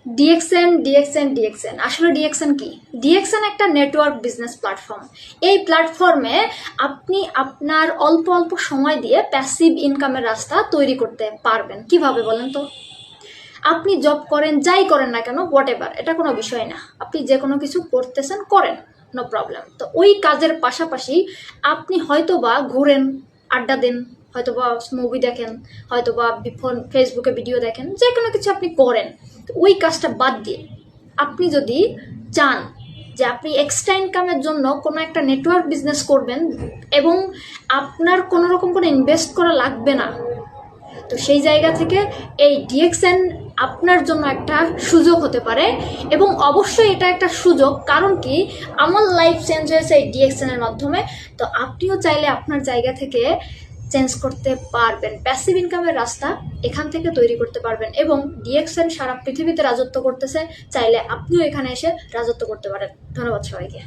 DXN আসলে DXN কি? DXN একটা নেটওয়ার্ক বিজনেস প্ল্যাটফর্ম। এই প্ল্যাটফর্মে আপনি আপনার অল্প অল্প সময় দিয়ে প্যাসিভ ইনকামের রাস্তা তৈরি করতে পারবেন। কিভাবে বলেন তো? আপনি জব করেন, যাই করেন না কেন, হোয়াট এভার, এটা কোনো বিষয় না, আপনি যে কোনো কিছু করতেছেন করেন, নো প্রবলেম। তো ওই কাজের পাশাপাশি আপনি হয়তো বা ঘুরেন, আড্ডা দেন, হয়তো বা মুভি দেখেন, হয়তো বা ফেসবুকে ভিডিও দেখেন, যে কোনো কিছু আপনি করেন। তো ওই কাজটা বাদ দিয়ে আপনি যদি চান যে আপনি এক্সট্রা ইনকামের জন্য কোনো একটা নেটওয়ার্ক বিজনেস করবেন এবং আপনার কোনো রকম কোনো ইনভেস্ট করা লাগবে না, তো সেই জায়গা থেকে এই ডিএক্সএন আপনার জন্য একটা সুযোগ হতে পারে। এবং অবশ্যই এটা একটা সুযোগ, কারণ কি, আমার লাইফ চেঞ্জ হয়েছে এই ডিএক্সএনের মাধ্যমে। তো আপনিও চাইলে আপনার জায়গা থেকে চেঞ্জ করতে পারবেন, প্যাসিভ ইনকামের রাস্তা এখান থেকে তৈরি করতে পারবেন। এবং ডিএক্সএন সারা পৃথিবীতে রাজত্ব করতেছে, চাইলে আপনিও এখানে এসে রাজত্ব করতে পারেন। ধন্যবাদ সবাইকে।